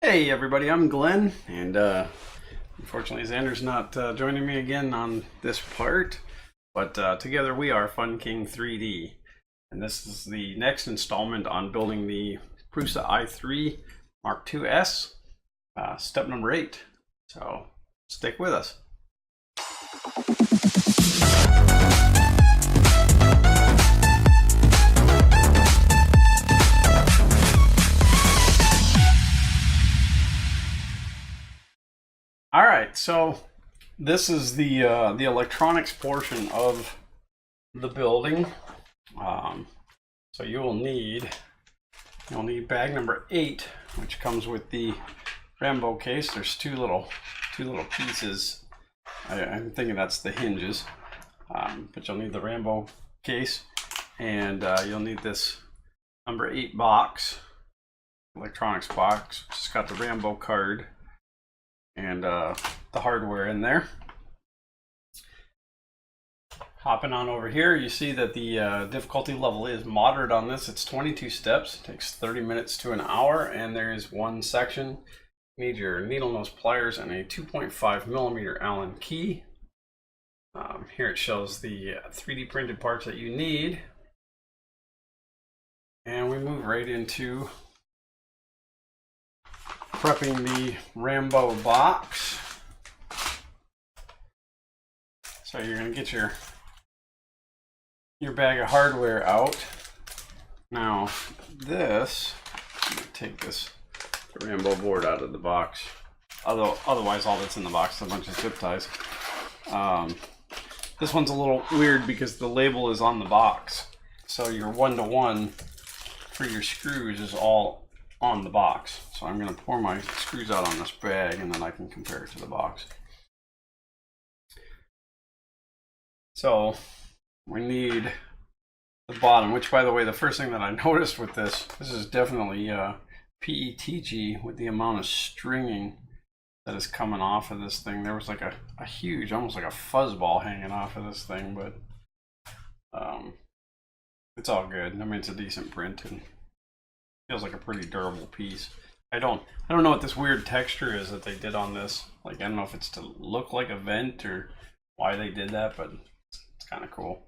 Hey everybody, I'm Glenn, and unfortunately Xander's not joining me again on this part, but together we are Fun King 3D, and this is the next installment on building the Prusa i3 Mk2s, step number 8, so stick with us. All right, so this is the electronics portion of the building. So you'll need bag number 8, which comes with the Rambo case. There's two little pieces. I'm thinking that's the hinges, but you'll need the Rambo case, and you'll need this number 8 box, electronics box. It's got the Rambo card and the hardware in there. Hopping on over here, you see that the difficulty level is moderate on this. It's 22 steps, it takes 30 minutes to an hour, and there is one section. You need your needle nose pliers and a 2.5 millimeter Allen key. Here it shows the 3D printed parts that you need. And we move right into prepping the Rambo box. So you're going to get your bag of hardware out. Now this, I'm going to take the Rambo board out of the box. Otherwise all that's in the box is a bunch of zip ties. This one's a little weird because the label is on the box. So your 1-to-1 for your screws is all on the box. So I'm going to pour my screws out on this bag and then I can compare it to the box. So we need the bottom, which by the way, the first thing that I noticed with this is definitely PETG with the amount of stringing that is coming off of this thing. There was like a huge, almost like a fuzzball hanging off of this thing, but it's all good. I mean, it's a decent print and feels like a pretty durable piece. I don't know what this weird texture is that they did on this. Like, I don't know if it's to look like a vent or why they did that, but it's kind of cool.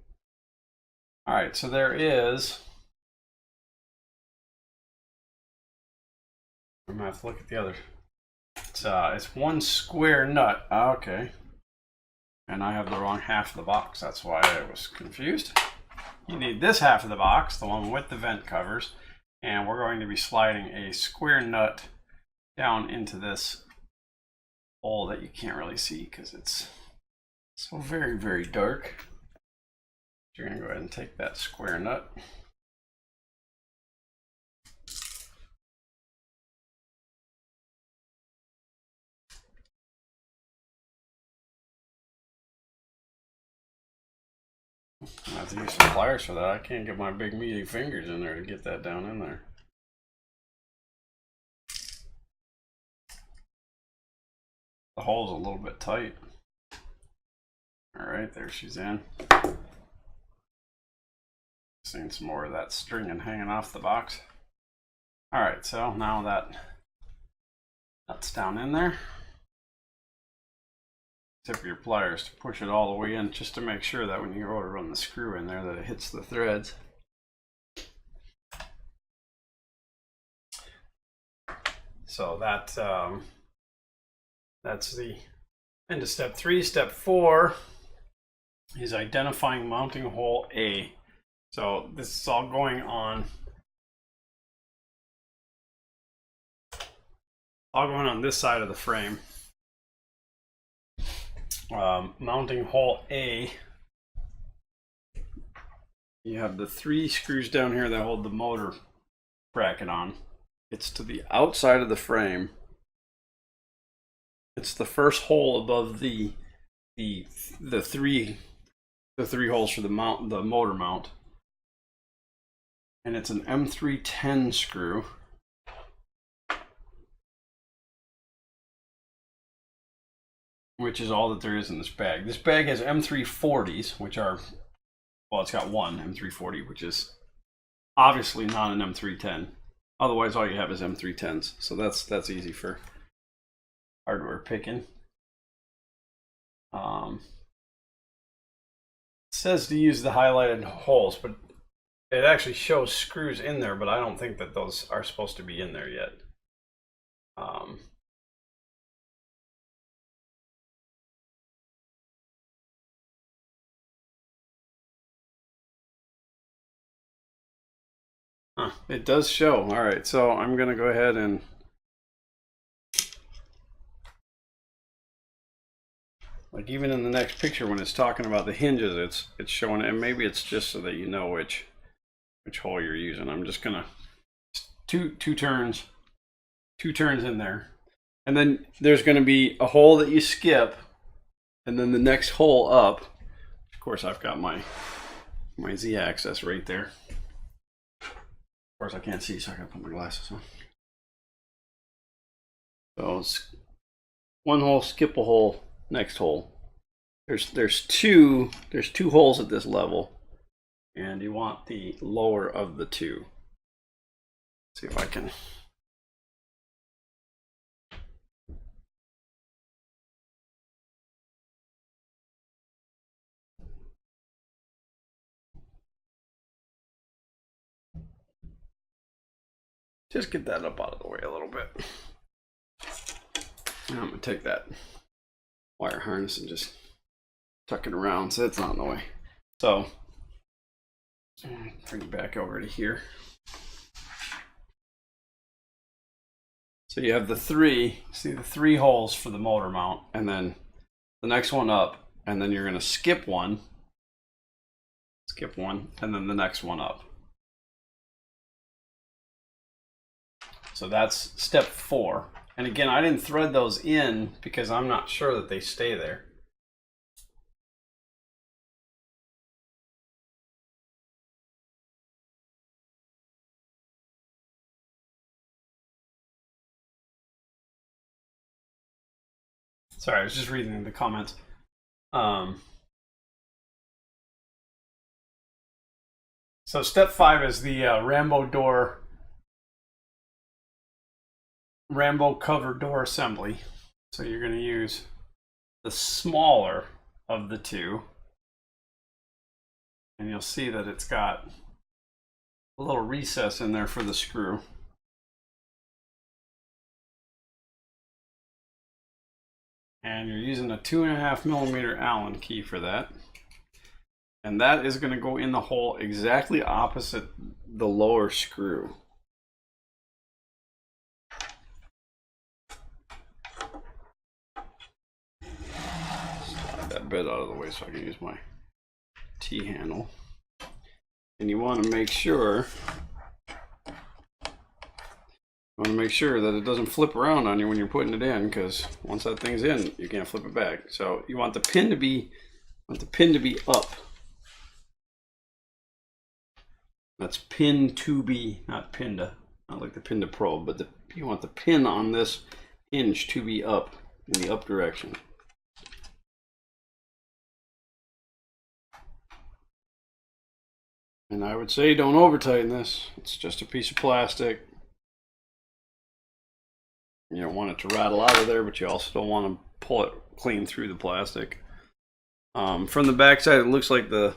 All right, so there is, I'm gonna have to look at the other. It's one square nut. Okay, and I have the wrong half of the box. That's why I was confused. You need this half of the box, the one with the vent covers. And we're going to be sliding a square nut down into this hole that you can't really see because it's so very, very dark. You're going to go ahead and take that square nut. I have to use some pliers for that. I can't get my big meaty fingers in there to get that down in there. The hole's a little bit tight. All right, there she's in. Seeing some more of that stringing hanging off the box. All right, so now that's down in there. Tip of your pliers to push it all the way in, just to make sure that when you go to run the screw in there that it hits the threads. So that's the end of step 3. Step 4 is identifying mounting hole A. So this is all going on this side of the frame. Mounting hole A, you have the 3 screws down here that hold the motor bracket on. It's to the outside of the frame. It's the first hole above the three holes for the motor mount, and it's an M310 screw. Which is all that there is in this bag. This bag has M340s, which are, well, it's got one M340, which is obviously not an M310. Otherwise, all you have is M310s. So that's easy for hardware picking. It says to use the highlighted holes, but it actually shows screws in there, but I don't think that those are supposed to be in there yet. It does show. All right, so I'm gonna go ahead and like even in the next picture when it's talking about the hinges, it's showing it, and maybe it's just so that you know which hole you're using. I'm just gonna two turns in there, and then there's gonna be a hole that you skip, and then the next hole up. Of course, I've got my Z-axis right there. Of course, I can't see, so I gotta put my glasses on. So it's one hole, skip a hole, next hole. There's two holes at this level, and you want the lower of the two. Let's see if I can. Just get that up out of the way a little bit. And I'm gonna take that wire harness and just tuck it around so it's not in the way. So bring it back over to here. So you have the three holes for the motor mount, and then the next one up, and then you're gonna skip one, and then the next one up. So that's step 4. And again, I didn't thread those in because I'm not sure that they stay there. Sorry, I was just reading the comments. So step 5 is the Rambo cover door assembly. So you're going to use the smaller of the two, and you'll see that it's got a little recess in there for the screw. And you're using a 2.5mm Allen key for that. And that is going to go in the hole exactly opposite the lower screw. That bit out of the way so I can use my T-handle. And you want to make sure that it doesn't flip around on you when you're putting it in, because once that thing's in, you can't flip it back. So you want the pin to be up. That's pin to be, not pin to, not like the pin to probe, but you want the pin on this hinge to be up, in the up direction. And I would say don't over tighten this. It's just a piece of plastic. You don't want it to rattle out of there, but you also don't want to pull it clean through the plastic. From the back side, it looks like the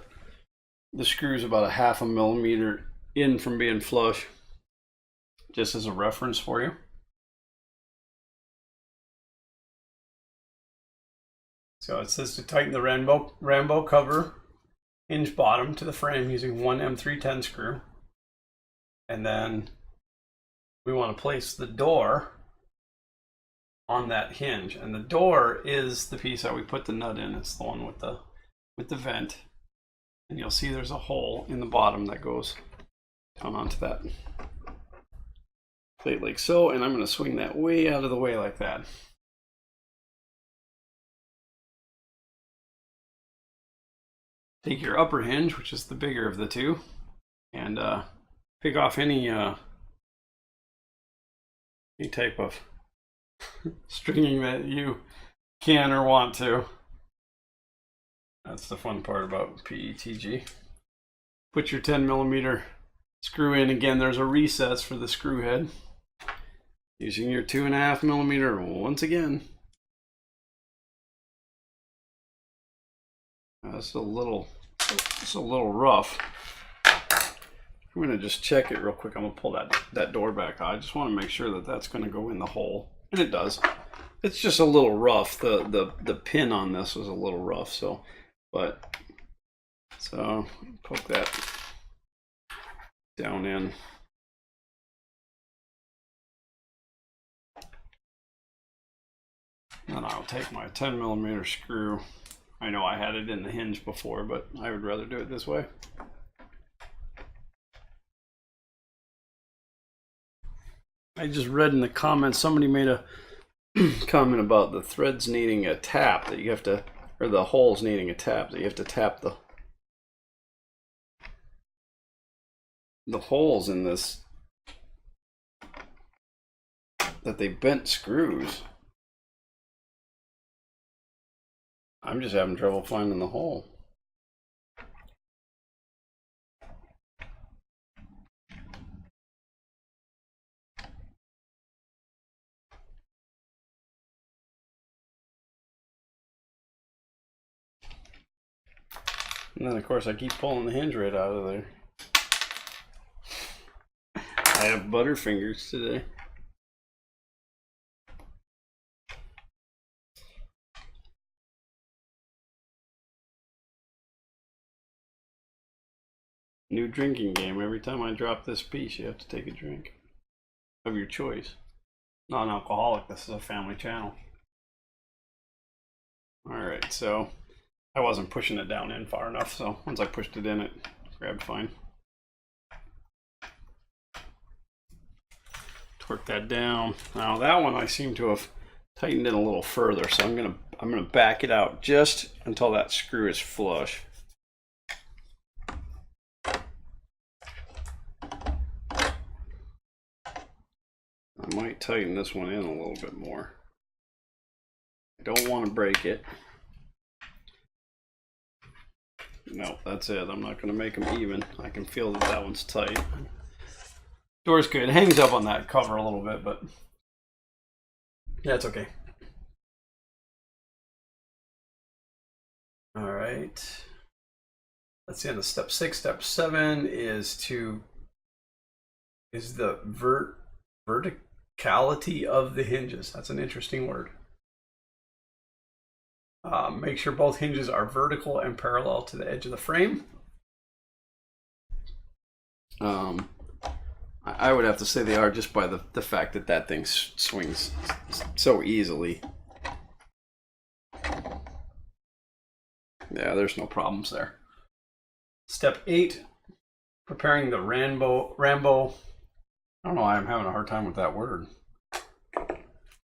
screw is about 0.5mm in from being flush, just as a reference for you. So it says to tighten the Rambo cover hinge bottom to the frame using one M310 screw. And then we want to place the door on that hinge, and the door is the piece that we put the nut in. It's the one with the vent, and you'll see there's a hole in the bottom that goes down onto that plate like so, and I'm going to swing that way out of the way like that. Take your upper hinge, which is the bigger of the two, and pick off any type of stringing that you can or want to. That's the fun part about PETG. Put your 10mm Screw in again. There's a recess for the screw head. Using your 2.5mm once again. It's a little rough. I'm gonna just check it real quick. I'm gonna pull that door back. I just want to make sure that that's gonna go in the hole, and it does. It's just a little rough. The pin on this was a little rough, so poke that down in. Then I'll take my 10mm screw. I know I had it in the hinge before, but I would rather do it this way. I just read in the comments, somebody made a comment about the threads needing a tap, that you have to, or the holes needing a tap, that you have to tap the holes in this, that they bent screws. I'm just having trouble finding the hole. And then of course I keep pulling the hinge right out of there. I have butterfingers today. New drinking game. Every time I drop this piece, you have to take a drink of your choice. Non-alcoholic. This is a family channel. Alright, so I wasn't pushing it down in far enough, so once I pushed it in, it grabbed fine. Torque that down. Now that one I seem to have tightened in a little further, so I'm gonna back it out just until that screw is flush. I might tighten this one in a little bit more. I don't want to break it. No, that's it. I'm not going to make them even. I can feel that that one's tight. Door's good. It hangs up on that cover a little bit, but that's okay. All right. That's the end of step 6. Step 7 is the verticality of the hinges. That's an interesting word. Make sure both hinges are vertical and parallel to the edge of the frame. I would have to say they are, just by the fact that that thing swings so easily. Yeah, there's no problems there. Step 8, preparing the Rambo. I don't know why I'm having a hard time with that word.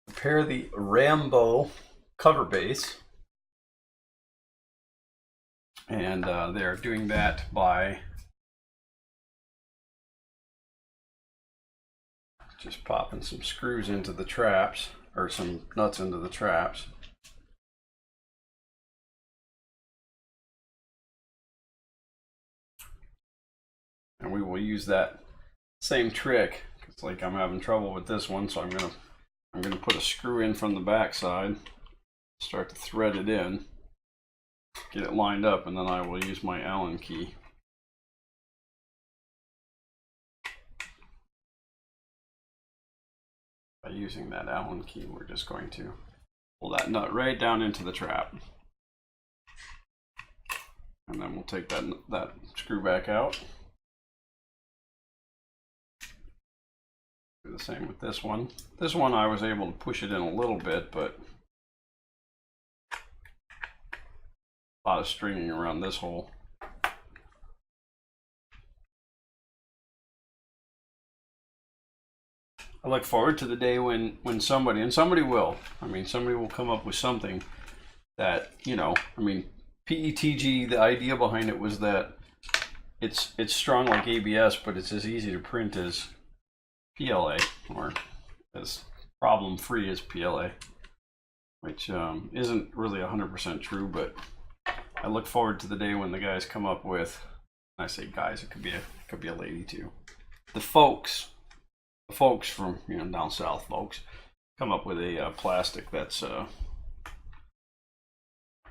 Prepare the Rambo cover base. And they're doing that by just popping some screws into the traps, or some nuts into the traps. And we will use that same trick. It's like I'm having trouble with this one, so I'm gonna put a screw in from the back side, start to thread it in, get it lined up, and then I will use my Allen key. By using that Allen key, we're just going to pull that nut right down into the trap. And then we'll take that screw back out. Do the same with this one. This one I was able to push it in a little bit, but a lot of stringing around this hole. I look forward to the day when somebody, and somebody will, somebody will come up with something that, PETG, the idea behind it was that it's strong like ABS, but it's as easy to print as PLA, or as problem-free as PLA, which isn't really 100% true, but I look forward to the day when the guys come up with, I say guys, it could be Could be a lady too. The folks from down south, folks, come up with a plastic that's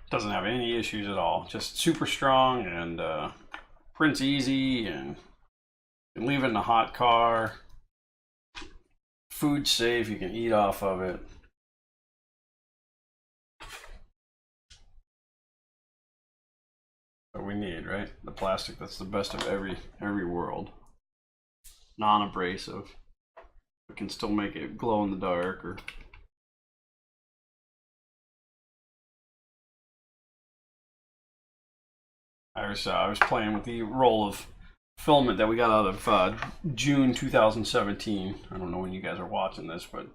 doesn't have any issues at all. Just super strong and prints easy, and you can leave it in a hot car. Food safe, you can eat off of it. What we need, right? The plastic that's the best of every world. Non-abrasive. We can still make it glow in the dark. Or I was playing with the roll of filament that we got out of June 2017. I don't know when you guys are watching this, but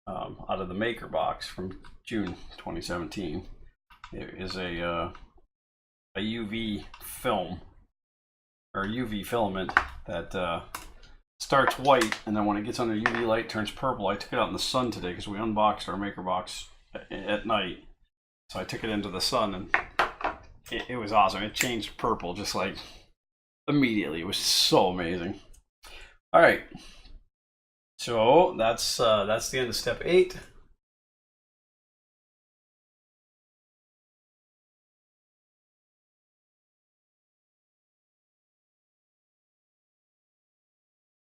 out of the maker box from June 2017. It is a UV film or UV filament that starts white, and then when it gets under UV light turns purple. I took it out in the sun today because we unboxed our maker box at night, so I took it into the sun, and it was awesome. It changed purple just like immediately. It was so amazing. All right, so that's the end of step 8.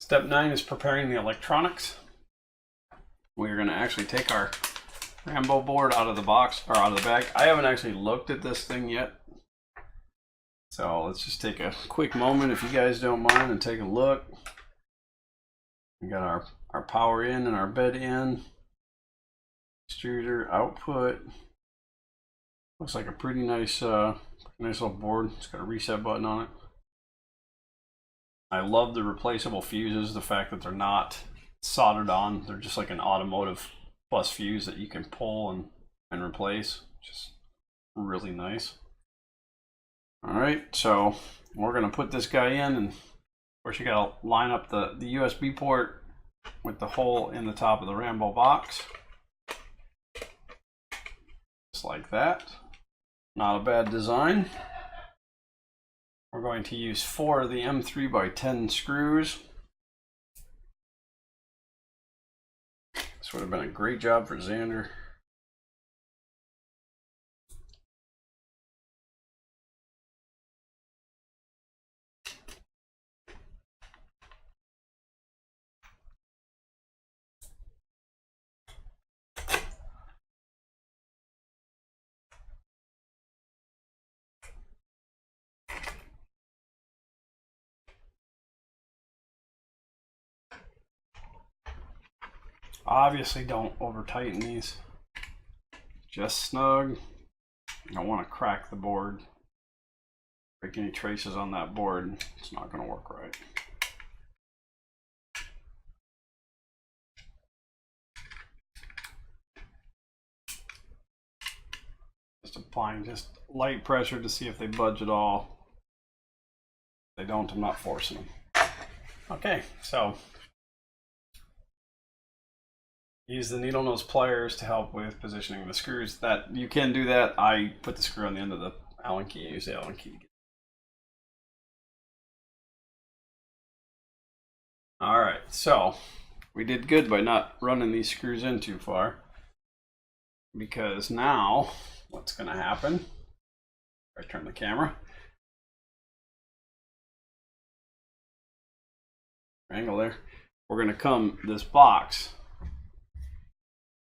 Step 9 is preparing the electronics. We're going to actually take our Rambo board out of the box, or out of the bag. I haven't actually looked at this thing yet, so let's just take a quick moment, if you guys don't mind, and take a look. We got our power in and our bed in. Extruder output. Looks like a pretty nice little board. It's got a reset button on it. I love the replaceable fuses, the fact that they're not soldered on. They're just like an automotive plus fuse that you can pull and replace. Just really nice. All right, so we're gonna put this guy in, and of course you gotta line up the USB port with the hole in the top of the Rambo box. Just like that. Not a bad design. We're going to use 4 of the M3x10 screws. This would have been a great job for Xander. Obviously don't over tighten these. Just snug. You don't want to crack the board. Break any traces on that board. It's not going to work right. Just applying just light pressure to see if they budge at all. If they don't, I'm not forcing them. Okay, so use the needle nose pliers to help with positioning the screws. That you can do that. I put the screw on the end of the Allen key. Use the Allen key. All right, so we did good by not running these screws in too far, because now what's going to happen? I turn the camera. Angle there. We're going to come this box.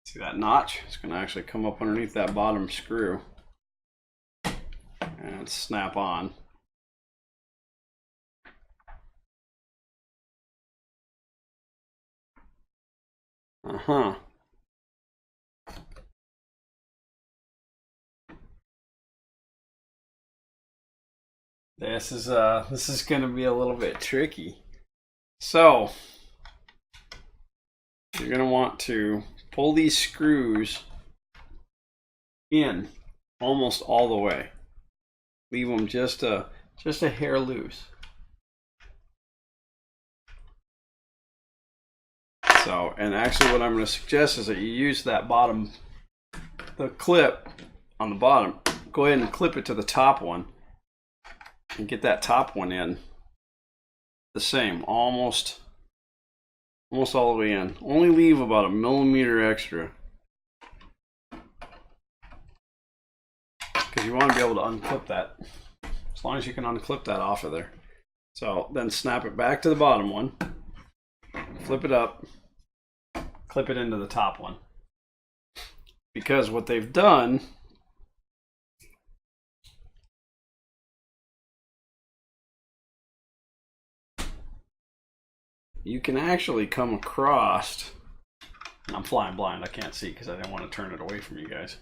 See that notch? It's going to actually come up underneath that bottom screw and snap on. This is going to be a little bit tricky. So you're going to want to pull these screws in almost all the way. Leave them just a hair loose. So, and actually what I'm going to suggest is that you use that bottom, the clip on the bottom, go ahead and clip it to the top one and get that top one in the same, almost all the way in. Only leave about 1 millimeter extra, because you want to be able to unclip that. As long as you can unclip that off of there. So then snap it back to the bottom one, flip it up, clip it into the top one. Because what they've done, you can actually come across, and I'm flying blind, I can't see because I didn't want to turn it away from you guys.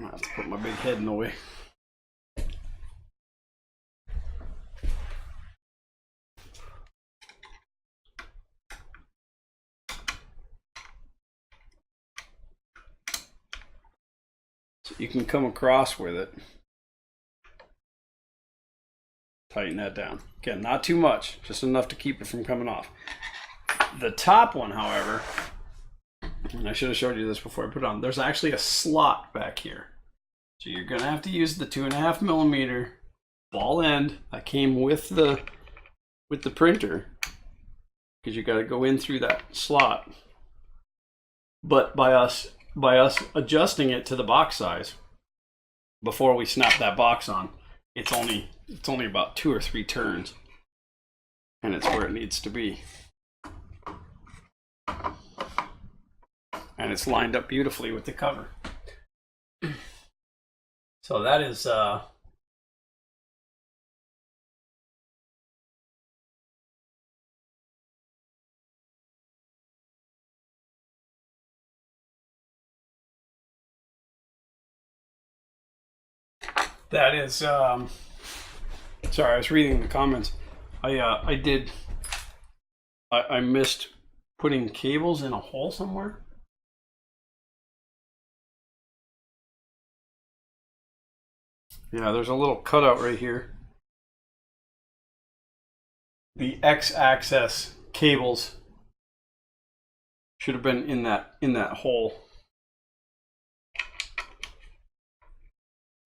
I have to put my big head in the way. So you can come across with it. Tighten that down. Again, not too much, just enough to keep it from coming off. The top one, however, and I should have showed you this before I put it on, there's actually a slot back here. So you're going to have to use the 2.5 millimeter ball end that came with the printer, because you got to go in through that slot. But by us adjusting it to the box size before we snap that box on, it's only about 2 or 3 turns, and it's where it needs to be. And it's lined up beautifully with the cover. So that is sorry, I was reading the comments. I missed putting cables in a hole somewhere. Yeah, there's a little cutout right here. The X-axis cables should have been in that hole.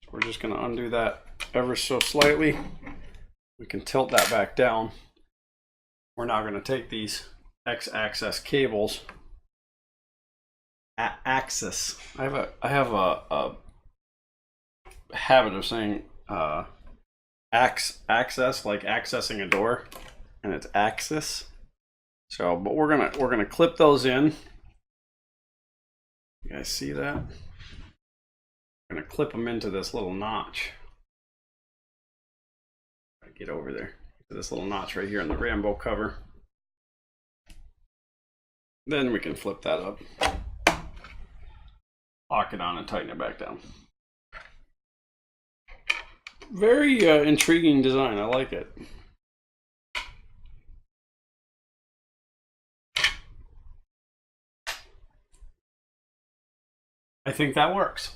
So we're just going to undo that ever so slightly. We can tilt that back down. We're now going to take these X-axis cables. Axis. I have a habit of saying access, like accessing a door, and it's axis. So, but we're gonna clip those in. You guys see that? We're gonna clip them into this little notch. Get over there to this little notch right here on the Rambo cover. Then we can flip that up, lock it on, and tighten it back down. Very intriguing design. I like it. I think that works.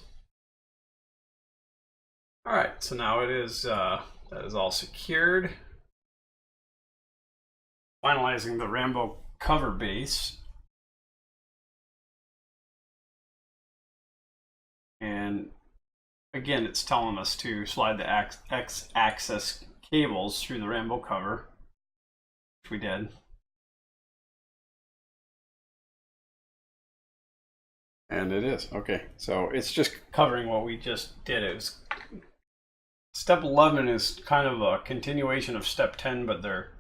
All right, so now it is that is all secured. Finalizing the Rambo cover base. And again, it's telling us to slide the X-axis cables through the Rambo cover, which we did. And it is. Okay, so it's just covering what we just did. It was step 11 is kind of a continuation of step 10, but they're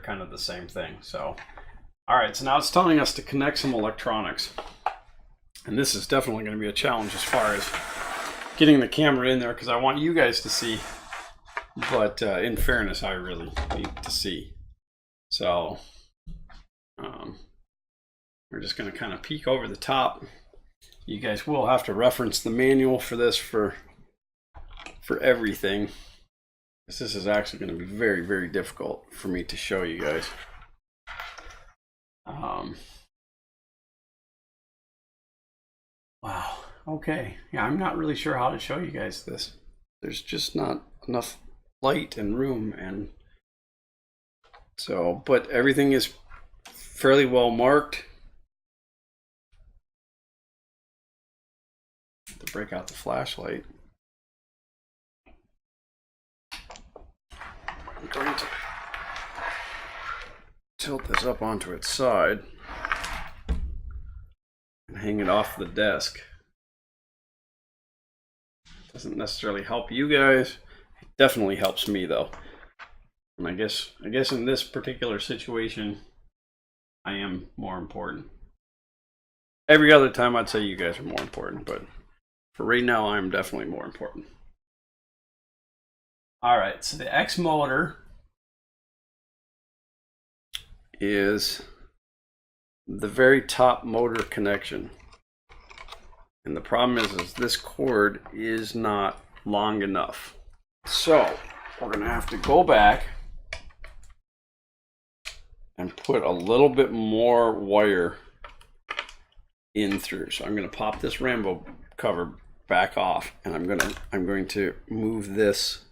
kind of the same thing. So, all right, so now it's telling us to connect some electronics. And this is definitely going to be a challenge as far as getting the camera in there, because I want you guys to see. But in fairness, I really need to see. So we're just going to kind of peek over the top. You guys will have to reference the manual for this for everything. This is actually going to be very, very difficult for me to show you guys. Wow. Okay. Yeah, I'm not really sure how to show you guys this. There's just not enough light and room, and so, but everything is fairly well marked. break out the flashlight. I'm going to tilt this up onto its side and hang it off the desk. Doesn't necessarily help you guys. It definitely helps me though. And I guess in this particular situation, I am more important. Every other time I'd say you guys are more important, but for right now, I'm definitely more important. All right, so the X motor is the very top motor connection. And the problem is this cord is not long enough. So we're gonna have to go back and put a little bit more wire in through. So I'm gonna pop this Rambo cover back off, and I'm going to move this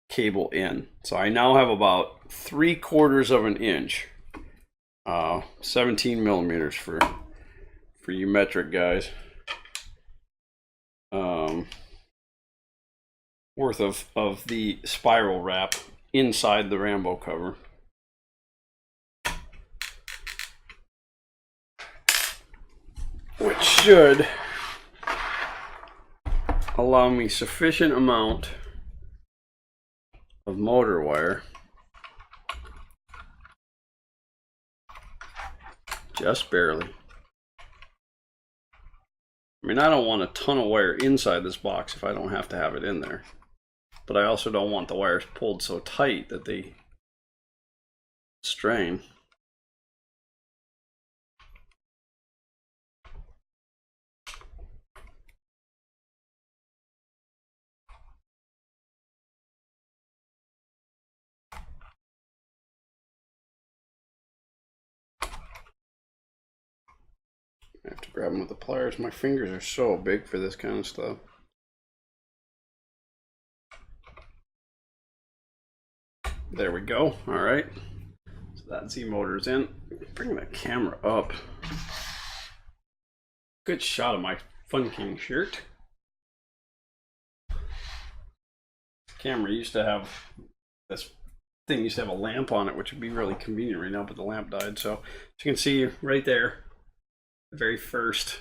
cable in. So I now have about 3/4 of an inch, 17 millimeters for you metric guys, worth of the spiral wrap inside the Rambo cover. Which should allow me sufficient amount of motor wire, just barely. I mean, I don't want a ton of wire inside this box if I don't have to have it in there, but I also don't want the wires pulled so tight that they strain. I have to grab them with the pliers. My fingers are so big for this kind of stuff. There we go. All right. So that Z motor's in. Bring the camera up. Good shot of my Fun King shirt. Camera used to have this thing used to have a lamp on it, which would be really convenient right now, but the lamp died. So as you can see right there, the very first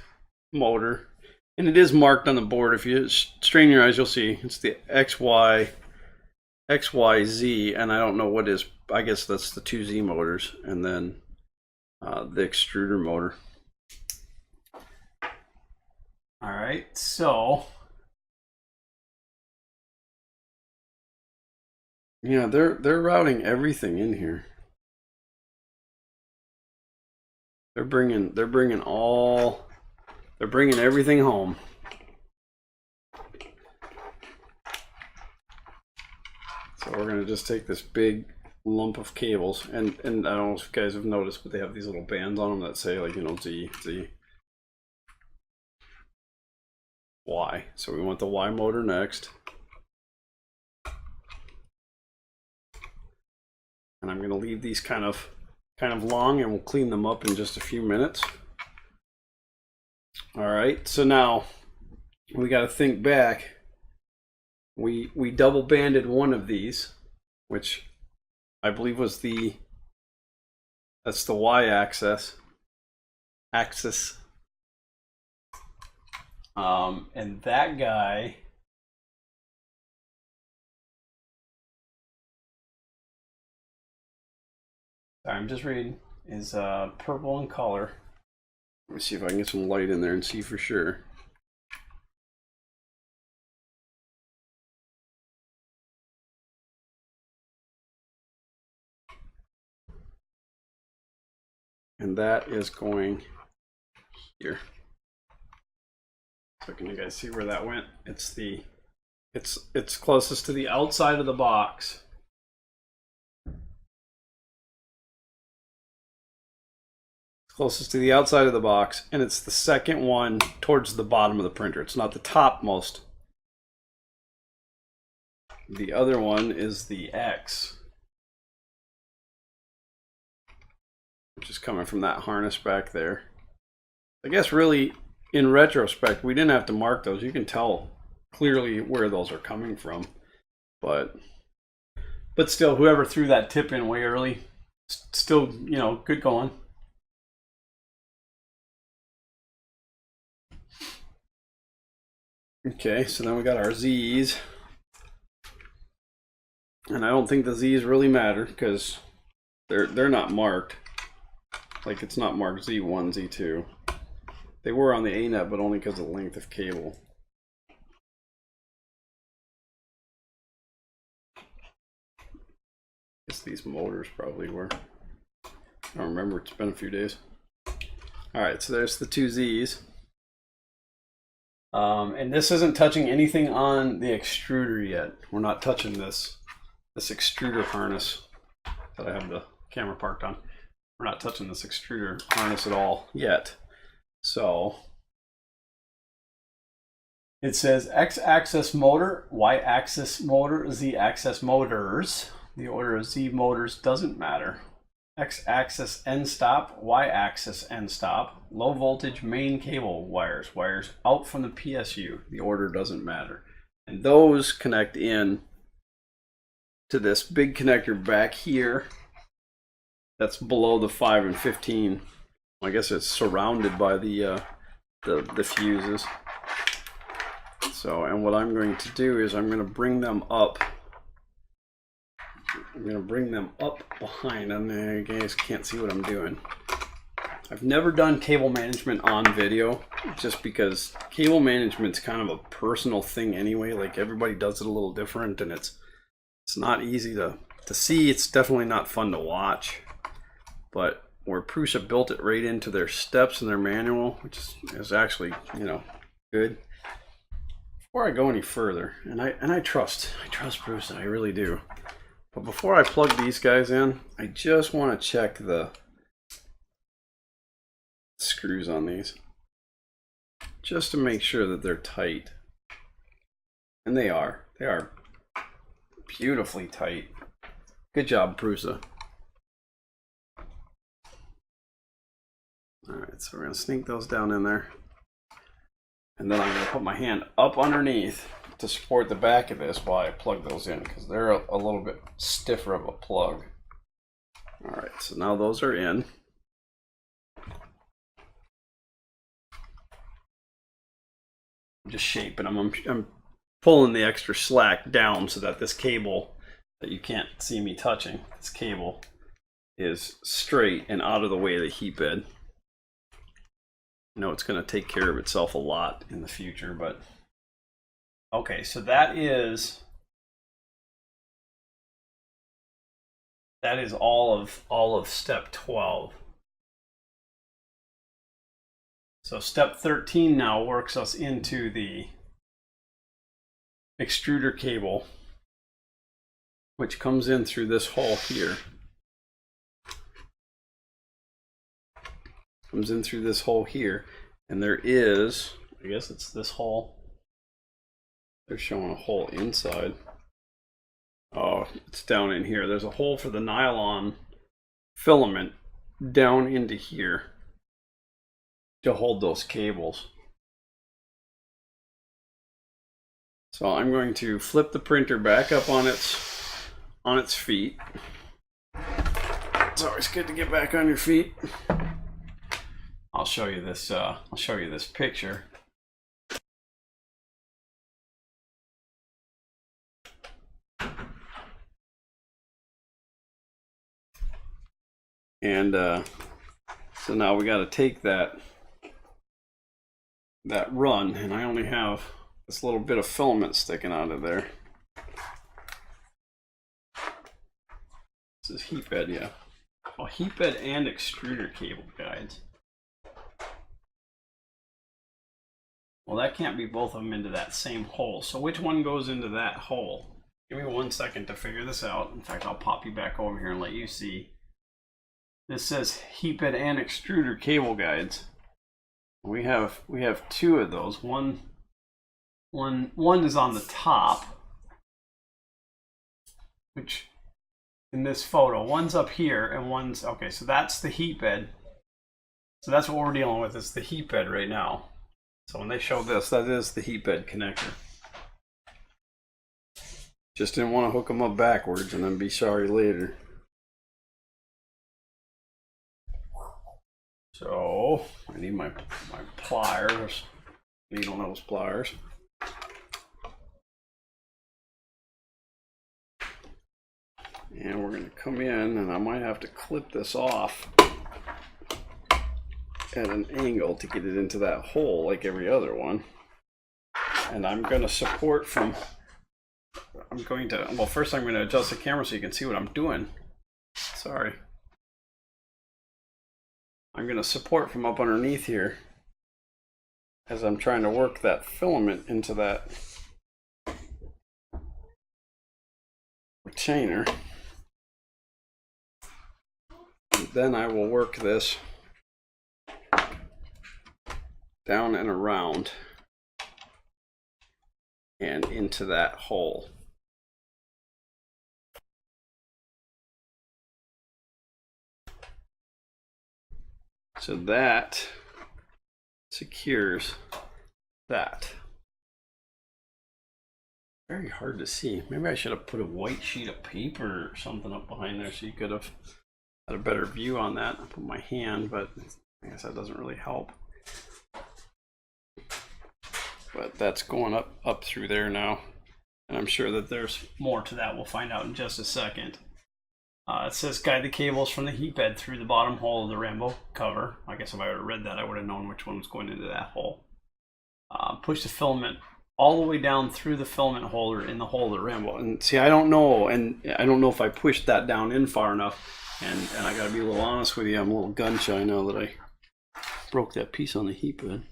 motor, and it is marked on the board. If you strain your eyes, you'll see it's the XYZ, and I don't know what is. I guess that's the 2Z motors, and then the extruder motor. All right, so yeah, they're routing everything in here. They're bringing everything home. So we're gonna just take this big lump of cables, and I don't know if you guys have noticed, but they have these little bands on them that say, like, you know, Z, Y. So we want the Y motor next. And I'm gonna leave these kind of long, and we'll clean them up in just a few minutes. All right, so now we got to think back. We double banded one of these, which I believe was that's the Y axis. And that guy sorry, I'm just reading, is purple in color. Let me see if I can get some light in there and see for sure. And that is going here. So can you guys see where that went? It's closest to the outside of the box. Closest to the outside of the box, and it's the second one towards the bottom of the printer. It's not the topmost. The other one is the X, which is coming from that harness back there. I guess really in retrospect, we didn't have to mark those. You can tell clearly where those are coming from, but still, whoever threw that tip in way early, still, you know, good going. Okay, so then we got our Z's, and I don't think the Z's really matter because they're not marked. Like, it's not marked Z1, Z2. They were on the A-net, but only because of the length of cable. I guess these motors probably were. I don't remember, it's been a few days. All right, so there's the two Z's. And this isn't touching anything on the extruder yet. We're not touching this extruder harness that I have the camera parked on. We're not touching this extruder harness at all yet. So it says X-axis motor, Y-axis motor, Z-axis motors. The order of Z motors doesn't matter. X-axis end stop, Y-axis end stop. Low voltage main cable wires, wires out from the PSU. The order doesn't matter. And those connect in to this big connector back here. That's below the 5 and 15. I guess it's surrounded by the fuses. So, and what I'm going to do is I'm going to bring them up. I'm going to bring them up behind. And you guys can't see what I'm doing. I've never done cable management on video, just because cable management's kind of a personal thing anyway. Like, everybody does it a little different, and it's not easy to see. It's definitely not fun to watch. But where Prusa built it right into their steps in their manual, which is actually, you know, good. Before I go any further, and I trust Prusa, I really do. But before I plug these guys in, I just want to check the screws on these, just to make sure that they're tight. And they are beautifully tight. Good job, Prusa. All right, so we're going to sneak those down in there. And then I'm going to put my hand up underneath to support the back of this while I plug those in, because they're a little bit stiffer of a plug. All right, so now those are in. I'm just shaping them. I'm pulling the extra slack down so that this cable that you can't see me touching, this cable is straight and out of the way of the heat bed. I know it's going to take care of itself a lot in the future, but okay, so that is all of step 12. So step 13 now works us into the extruder cable, which comes in through this hole here. Comes in through this hole here, and there is, I guess it's this hole. They're showing a hole inside. Oh, it's down in here. There's a hole for the nylon filament down into here to hold those cables. So I'm going to flip the printer back up on its feet. It's always good to get back on your feet. I'll show you this. I'll show you this picture. And so now we got to take that run, and I only have this little bit of filament sticking out of there. This is heat bed, yeah. Oh, heat bed and extruder cable guides. Well, that can't be both of them into that same hole. So which one goes into that hole? Give me 1 second to figure this out. In fact, I'll pop you back over here and let you see. This says heat bed and extruder cable guides. We have two of those. One is on the top, which in this photo, one's up here and one's okay. So that's the heat bed. So that's what we're dealing with. It's the heat bed right now. So when they show this, that is the heat bed connector. Just didn't want to hook them up backwards and then be sorry later. So I need my pliers, needle nose pliers. And we're going to come in, and I might have to clip this off at an angle to get it into that hole like every other one. And I'm going to support from, well, first I'm going to adjust the camera so you can see what I'm doing. Sorry. I'm going to support from up underneath here as I'm trying to work that filament into that retainer. And then I will work this down and around and into that hole. So that secures that. Very hard to see. Maybe I should have put a white sheet of paper or something up behind there so you could have had a better view on that. I put my hand, but I guess that doesn't really help. But that's going up through there now. And I'm sure that there's more to that. We'll find out in just a second. It says guide the cables from the heat bed through the bottom hole of the Rambo cover. I guess if I would have read that, I would have known which one was going into that hole. Push the filament all the way down through the filament holder in the hole of the Rambo. And see, I don't know if I pushed that down in far enough. And I got to be a little honest with you, I'm a little gun shy now that I broke that piece on the heat bed.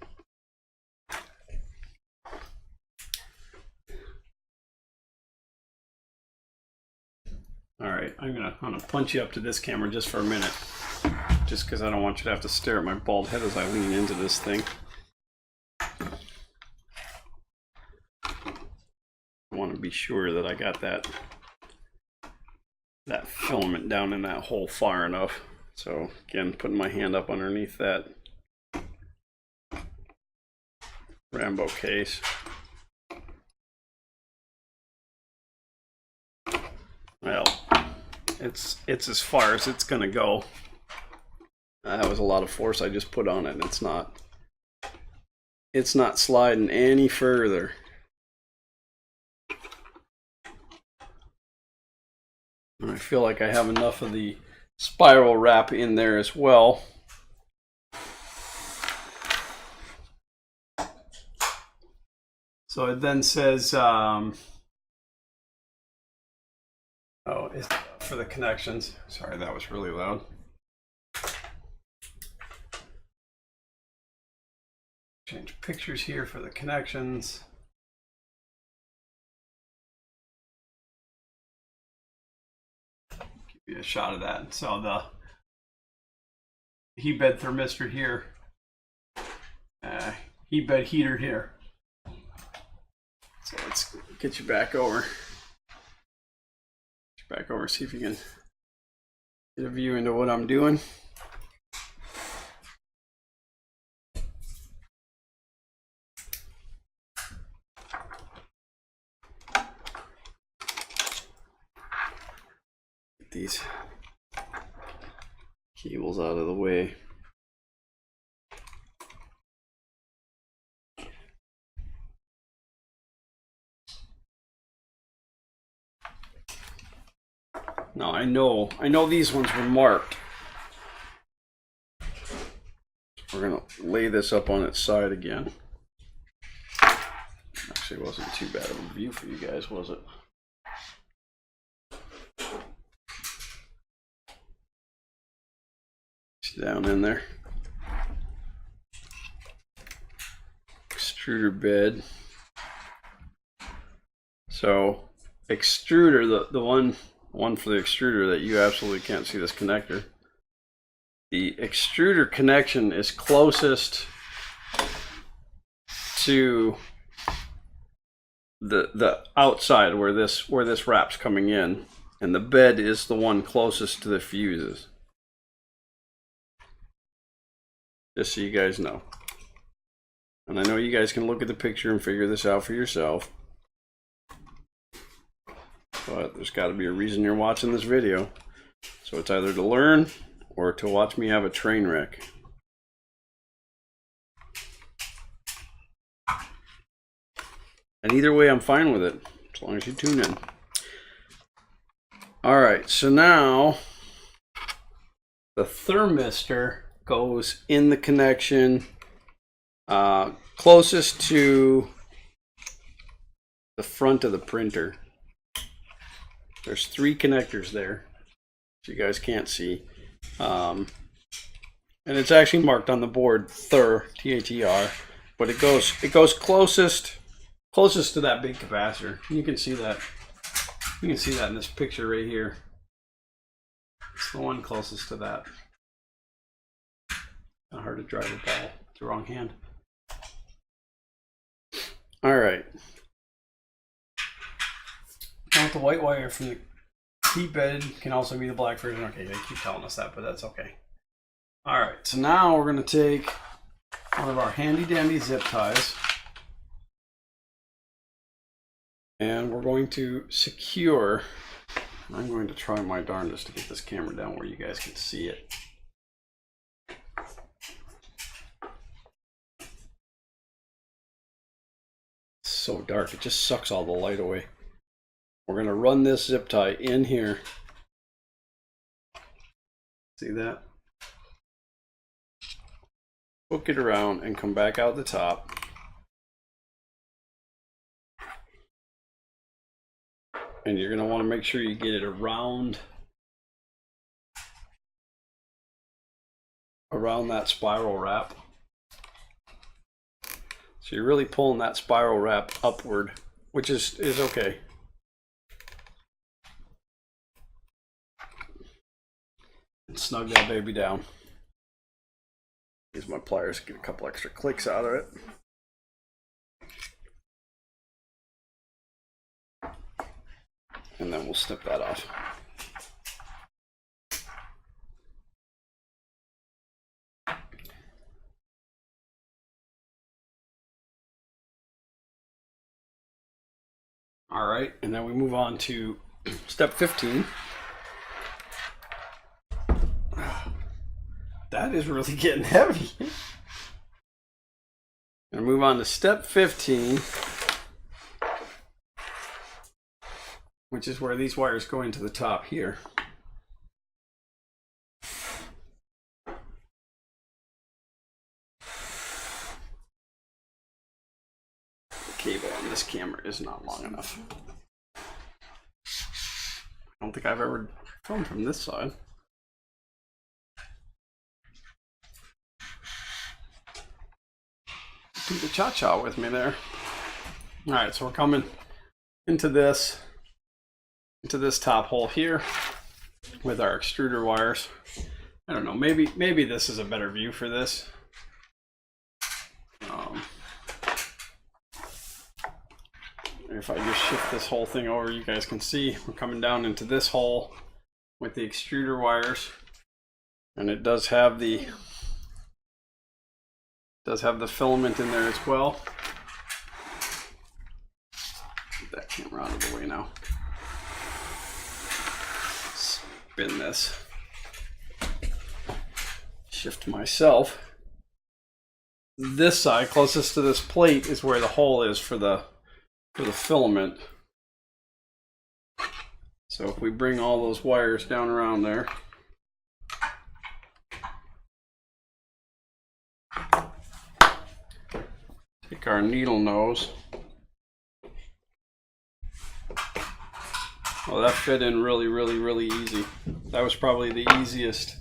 All right, I'm gonna punch you up to this camera just for a minute, just because I don't want you to have to stare at my bald head as I lean into this thing. I want to be sure that I got that filament down in that hole far enough. So again, putting my hand up underneath that Rambo case. Well, it's as far as it's gonna go. That was a lot of force I just put on it, and it's not sliding any further. And I feel like I have enough of the spiral wrap in there as well. So it then says, oh, it's for the connections. Sorry, that was really loud. Change pictures here for the connections. Give you a shot of that. So the heat bed thermistor here, heat bed heater here. So let's get you back over. Back over, see if you can get a view into what I'm doing. Get these cables out of the way. Now I know these ones were marked. We're gonna lay this up on its side again. Actually, it wasn't too bad of a view for you guys, was it? It's down in there. Extruder bed. So extruder, the one for the extruder that you absolutely can't see this connector. The extruder connection is closest to the outside where this wrap's coming in, and the bed is the one closest to the fuses. Just so you guys know. And I know you guys can look at the picture and figure this out for yourself. But there's got to be a reason you're watching this video. So it's either to learn or to watch me have a train wreck. And either way, I'm fine with it, as long as you tune in. All right, so now the thermistor goes in the connection closest to the front of the printer. There's 3 connectors there, so you guys can't see. And it's actually marked on the board T-H-E-R, but it goes closest to that big capacitor. You can see that. You can see that in this picture right here. It's the one closest to that. Not hard to drive a ball with the wrong hand. All right. Now with the white wire from the heat bed can also be the black version. Okay, they keep telling us that, but that's okay. All right, so now we're going to take one of our handy dandy zip ties. And we're going to secure, I'm going to try my darndest to get this camera down where you guys can see it. It's so dark, it just sucks all the light away. We're going to run this zip tie in here. See that? Hook it around and come back out the top. And you're going to want to make sure you get it around that spiral wrap. So you're really pulling that spiral wrap upward, which is okay. And snug that baby down. Use my pliers to get a couple extra clicks out of it. And then we'll snip that off. All right, and then we move on to step 15. That is really getting heavy. And move on to step 15. Which is where these wires go into the top here. The cable on this camera is not long enough. I don't think I've ever filmed from this side. Do the cha-cha with me there. All right, so we're coming into this top hole here with our extruder wires. I don't know, maybe this is a better view for this. If I just shift this whole thing over, you guys can see we're coming down into this hole with the extruder wires, and it does have the filament in there as well. Get that camera out of the way now. Spin this. Shift myself. This side, closest to this plate, is where the hole is for the filament. So if we bring all those wires down around there, take our needle nose. Well, that fit in really easy. That was probably the easiest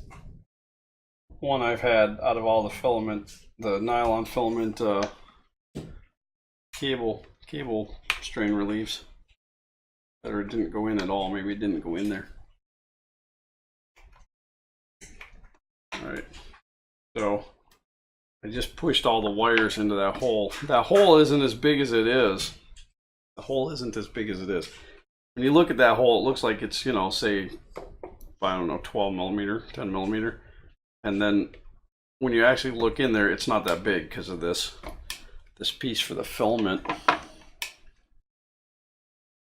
one I've had out of all the filament, the nylon filament cable strain reliefs. Or it didn't go in at all. Maybe it didn't go in there. All right. So I just pushed all the wires into that hole. That hole isn't as big as it is. The hole isn't as big as it is. When you look at that hole, it looks like it's, you know, say, I don't know, 12 millimeter, 10 millimeter. And then when you actually look in there, it's not that big because of this this piece for the filament,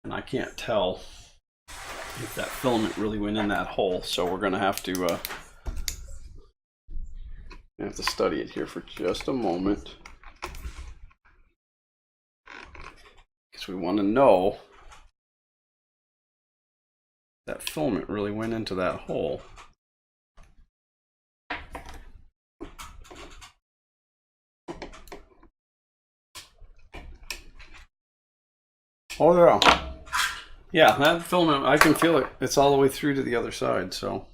and I can't tell if that filament really went in that hole. So we're gonna have to study it here for just a moment, because we want to know that filament really went into that hole. Oh yeah. Yeah, that filament, I can feel it. It's all the way through to the other side, so.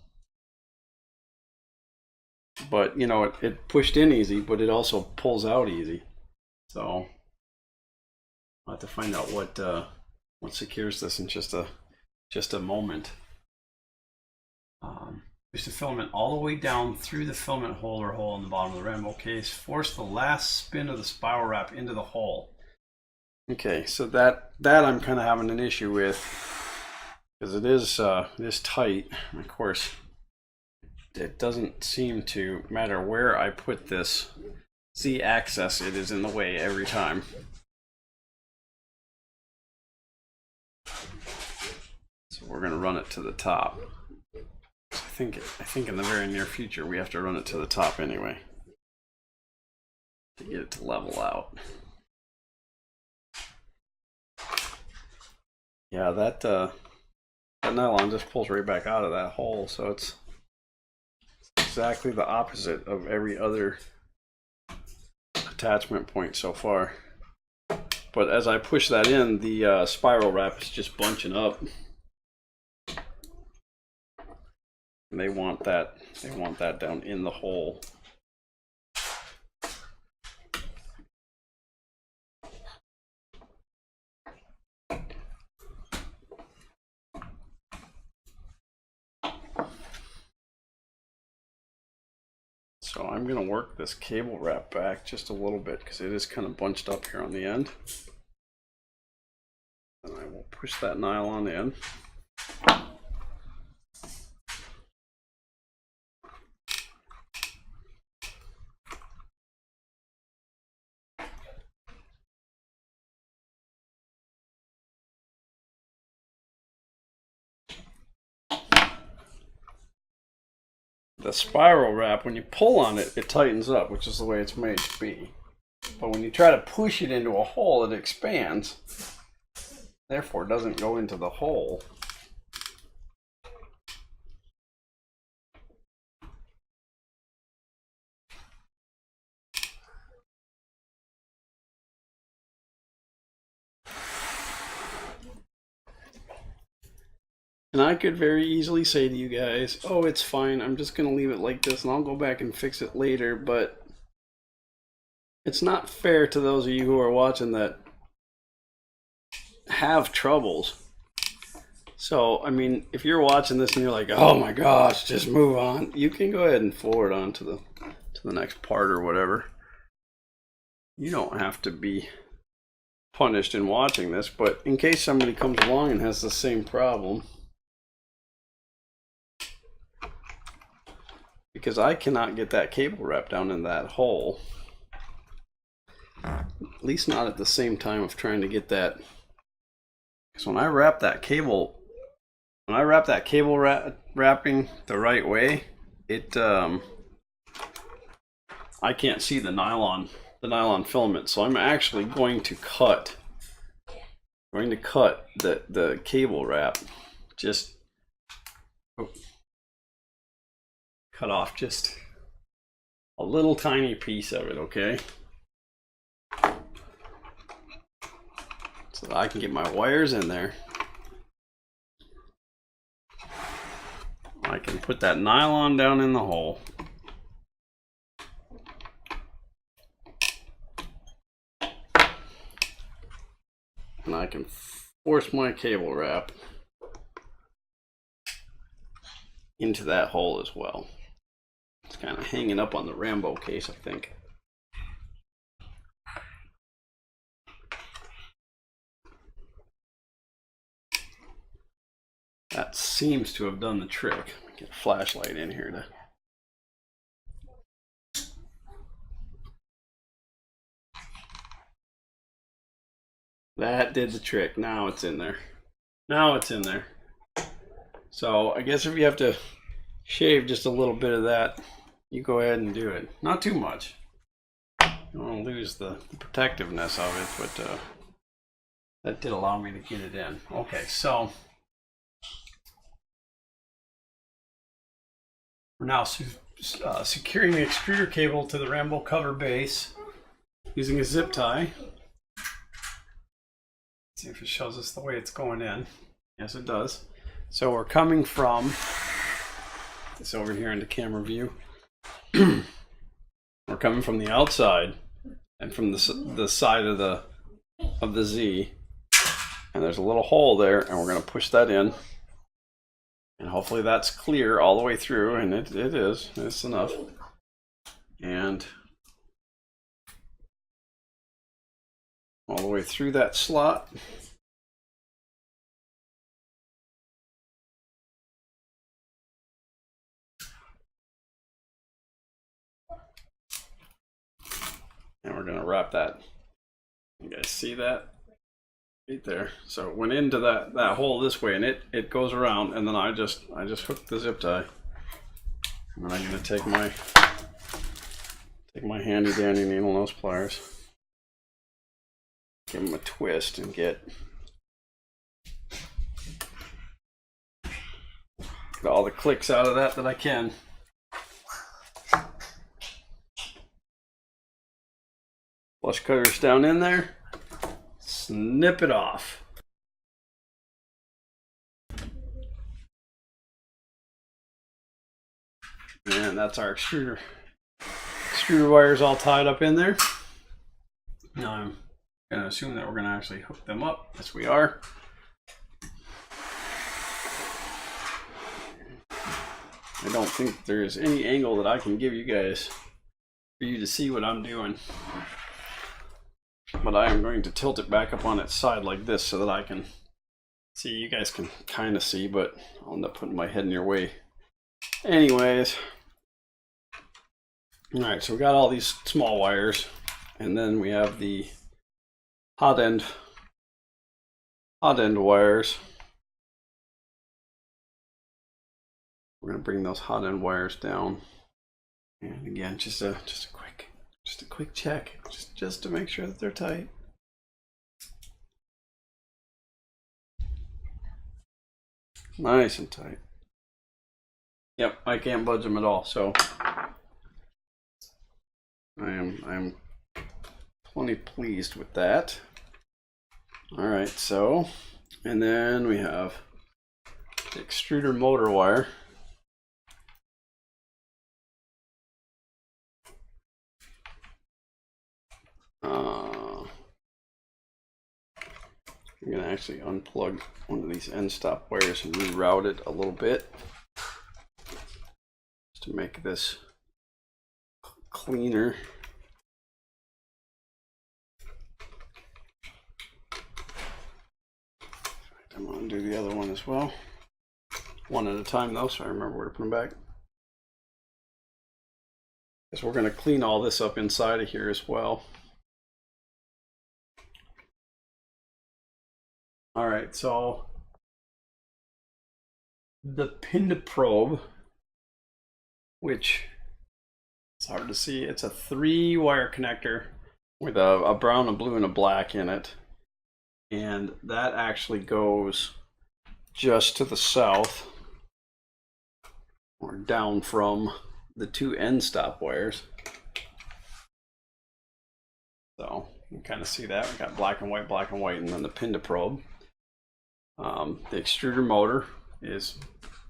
But, you know, it pushed in easy, but it also pulls out easy. So, I'll have to find out what secures this in just a moment. Push the filament all the way down through the filament holder hole in the bottom of the Rambo case. Force the last spin of the spiral wrap into the hole. Okay, so that I'm kind of having an issue with, because it is tight. And of course, it doesn't seem to matter where I put this Z-axis, it is in the way every time. So we're going to run it to the top. I think in the very near future we have to run it to the top anyway to get it to level out. Yeah, that nylon just pulls right back out of that hole, so it's exactly the opposite of every other attachment point so far. But as I push that in, the spiral wrap is just bunching up. And they want that down in the hole. So I'm going to work this cable wrap back just a little bit because it is kind of bunched up here on the end. And I will push that nylon in. The spiral wrap, when you pull on it, it tightens up, which is the way it's made to be. But when you try to push it into a hole, it expands. Therefore, it doesn't go into the hole. And I could very easily say to you guys, oh, it's fine, I'm just going to leave it like this and I'll go back and fix it later, but it's not fair to those of you who are watching that have troubles. So, I mean, if you're watching this and you're like, oh my gosh, just move on, you can go ahead and forward on to the next part or whatever. You don't have to be punished in watching this, but in case somebody comes along and has the same problem, because I cannot get that cable wrap down in that hole, at least not at the same time of trying to get that. Because when I wrap that cable wrapping the right way, it I can't see the nylon filament, so I'm actually going to cut the cable wrap, just cut off just a little tiny piece of it, okay? So that I can get my wires in there. I can put that nylon down in the hole. And I can force my cable wrap into that hole as well. It's kind of hanging up on the Rambo case, I think. That seems to have done the trick. Get a flashlight in here to. That did the trick. Now it's in there. Now it's in there. So I guess if you have to shave just a little bit of that, you go ahead and do it. Not too much. You don't want to lose the protectiveness of it, but that did allow me to get it in. Okay, so we're now securing the extruder cable to the Rambo cover base using a zip tie. Let's see if it shows us the way it's going in. Yes, it does. So we're coming from this over here into camera view. We're coming from the outside and from the side of the Z, and there's a little hole there, and we're going to push that in, and hopefully that's clear all the way through, and it is. It's enough. And all the way through that slot. And we're going to wrap that. You guys see that? Right there. So it went into that hole this way, and it goes around, and then I just hooked the zip tie. And then I'm going to take my handy dandy needle nose pliers, give them a twist, and get all the clicks out of that I can. Flush cutters down in there, snip it off. And that's our extruder wires all tied up in there. Now I'm going to assume that we're going to actually hook them up. Yes, we are. I don't think there's any angle that I can give you guys for you to see what I'm doing. But I am going to tilt it back up on its side like this so that I can see. You guys can kind of see, but I'll end up putting my head in your way. Anyways. All right, so we got all these small wires, and then we have the hot end wires. We're gonna bring those hot end wires down, and again, just a quick check, just to make sure that they're tight. Nice and tight. Yep, I can't budge them at all, so I'm plenty pleased with that. All right, so, and then we have the extruder motor wire. I'm going to actually unplug one of these end stop wires and reroute it a little bit just to make this cleaner. I'm going to do the other one as well. One at a time though, so I remember where to put them back. Because we're going to clean all this up inside of here as well. All right, so the pinned probe, which it's hard to see, it's a 3-wire connector with a brown, a blue, and a black in it. And that actually goes just to the south, or down from the 2 end stop wires. So you can kind of see that. We got black and white, and then the pinned probe. The extruder motor is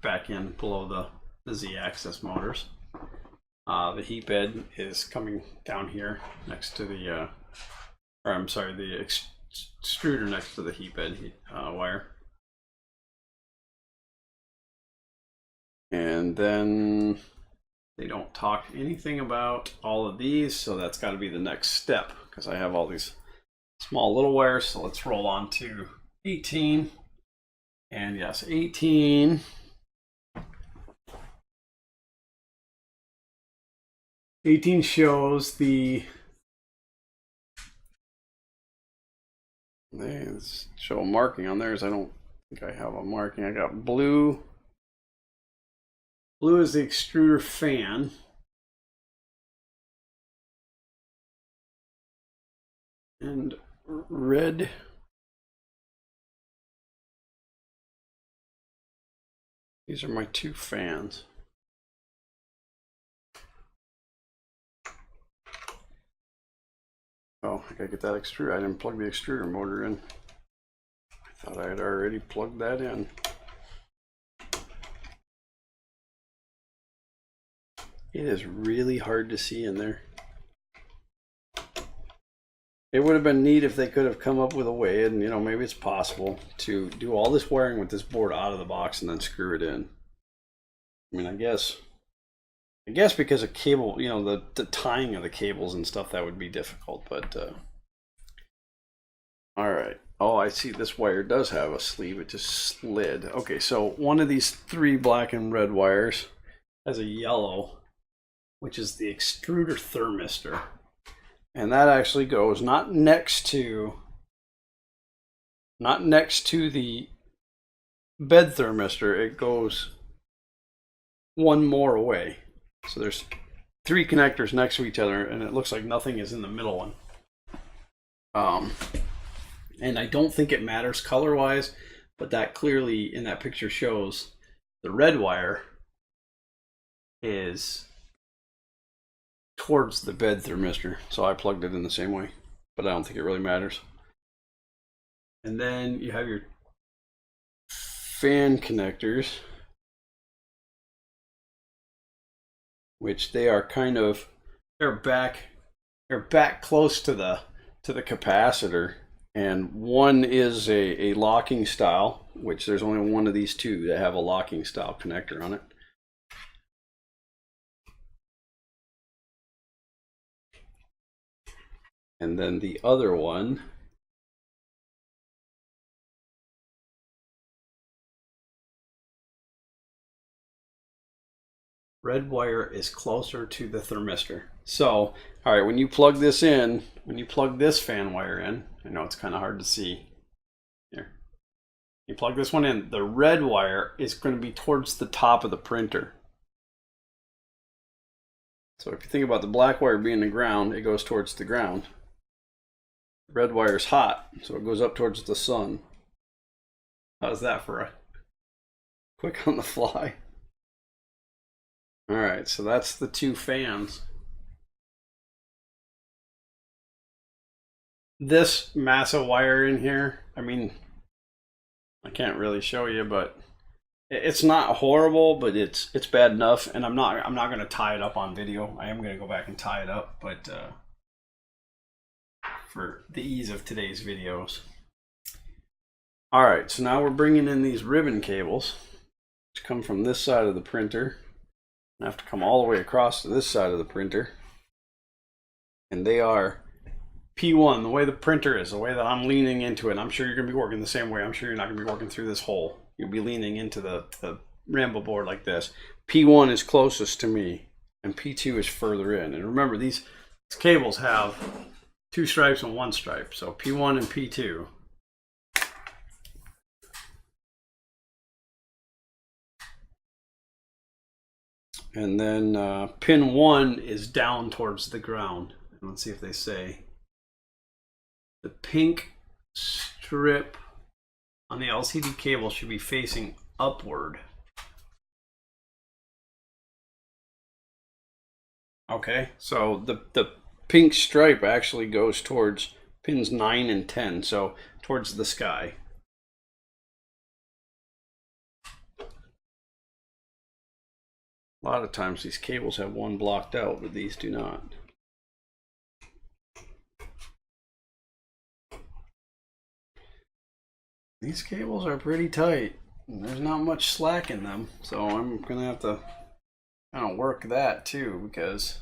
back in below the Z-axis motors. The heat bed is coming down here next to the, or I'm sorry, the extruder next to the heat bed wire. And then they don't talk anything about all of these, so that's got to be the next step because I have all these small little wires. So let's roll on to 18. And yes, 18 shows the They show a marking on theirs. I don't think I have a marking. I got blue. Blue is the extruder fan. And red. These are my two fans. Oh, I gotta get that extruder. I didn't plug the extruder motor in. I thought I had already plugged that in. It is really hard to see in there. It would have been neat if they could have come up with a way, and you know, maybe it's possible to do all this wiring with this board out of the box and then screw it in. I mean, I guess because of cable, you know, the tying of the cables and stuff, that would be difficult, but all right. Oh, I see this wire does have a sleeve. It just slid. Okay, so one of these three black and red wires has a yellow, which is the extruder thermistor. And that actually goes not next to the bed thermistor. It goes one more away. So there's three connectors next to each other, and it looks like nothing is in the middle one. And I don't think it matters color-wise, but that clearly in that picture shows the red wire is towards the bed thermistor, so I plugged it in the same way, but I don't think it really matters. And then you have your fan connectors, which they are kind of, they're back close to the capacitor, and one is a locking style, which there's only one of these two that have a locking style connector on it. And then the other one red wire is closer to the thermistor. So, all right, when you plug this in, when you plug this fan wire in, I know it's kind of hard to see here. You plug this one in, the red wire is going to be towards the top of the printer. So if you think about the black wire being the ground, it goes towards the ground. Red wire is hot, so it goes up towards the sun. How's that for a quick on the fly? All right, so that's the two fans. This massive wire in here, I mean, I can't really show you, but it's not horrible, but it's bad enough. And I'm not going to tie it up on video. I am going to go back and tie it up, but for the ease of today's videos. All right, so now we're bringing in these ribbon cables, which come from this side of the printer. I have to come all the way across to this side of the printer. And they are P1, the way the printer is, the way that I'm leaning into it. I'm sure you're going to be working the same way. I'm sure you're not going to be working through this hole. You'll be leaning into the Rambo board like this. P1 is closest to me, and P2 is further in. And remember, these cables have two stripes and one stripe, so P1 and P2. And then pin 1 is down towards the ground. And let's see if they say. The pink strip on the LCD cable should be facing upward. Okay, so the pink stripe actually goes towards pins 9 and 10, so towards the sky. A lot of times these cables have one blocked out, but these do not. These cables are pretty tight. There's not much slack in them, so I'm gonna have to kind of work that too, because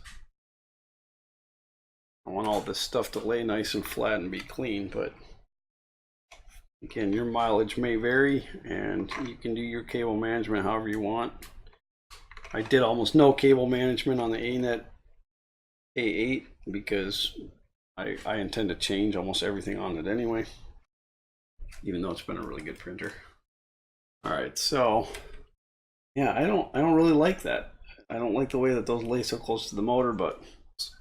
I want all this stuff to lay nice and flat and be clean. But again, your mileage may vary, and you can do your cable management however you want. I did almost no cable management on the ANET A8 because I intend to change almost everything on it anyway. even though it's been a really good printer. All right, so yeah, I don't really like that. I don't like the way that those lay so close to the motor, but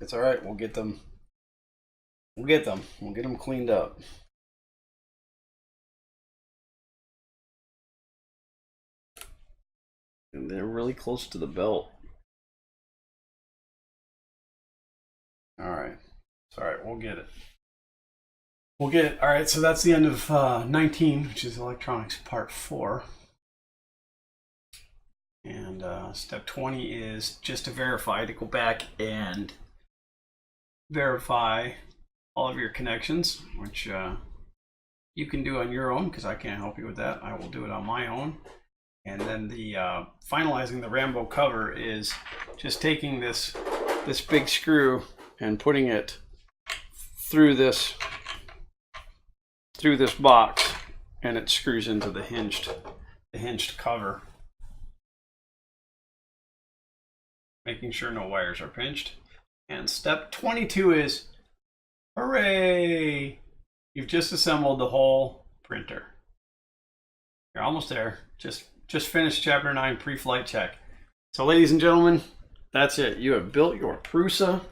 it's all right. We'll get them. We'll get them cleaned up. And they're really close to the belt. All right. It's all right. We'll get it. We'll get it. All right. So that's the end of 19, which is electronics part 4. And step 20 is just to verify, to go back and verify all of your connections, which you can do on your own because I can't help you with that. I will do it on my own. And then the finalizing the Rambo cover is just taking this big screw and putting it through this box, and it screws into the hinged cover, making sure no wires are pinched. And step 22 is, hooray! You've just assembled the whole printer. You're almost there. Just finished chapter 9 pre-flight check. So ladies and gentlemen, that's it. You have built your Prusa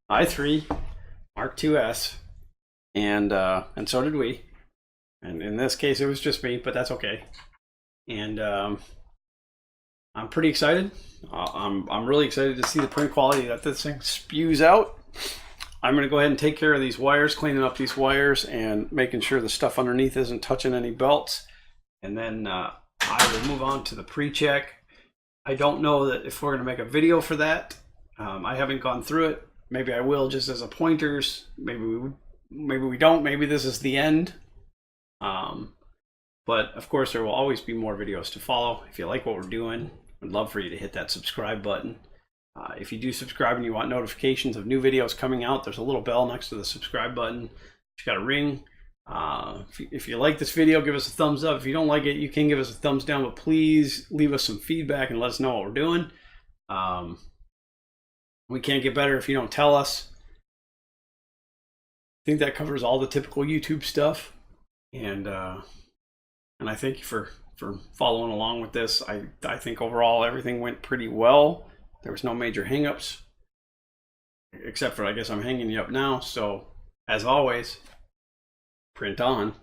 i3 Mk2s, and so did we. And in this case, it was just me, but that's okay. And I'm pretty excited. I'm really excited to see the print quality that this thing spews out. I'm going to go ahead and take care of these wires, cleaning up these wires, and making sure the stuff underneath isn't touching any belts. And then I will move on to the pre-check. I don't know that if we're going to make a video for that. I haven't gone through it. Maybe I will, just as a pointers. Maybe we don't. Maybe this is the end. But of course, there will always be more videos to follow. If you like what we're doing, I'd love for you to hit that subscribe button. If you do subscribe and you want notifications of new videos coming out, there's a little bell next to the subscribe button. You got a ring. If you like this video, give us a thumbs up. If you don't like it, you can give us a thumbs down, but please leave us some feedback and let us know what we're doing. We can't get better if you don't tell us. I think that covers all the typical YouTube stuff. And I thank you for following along with this. I think overall everything went pretty well. There was no major hangups, except for, I guess I'm hanging you up now. So as always, print on.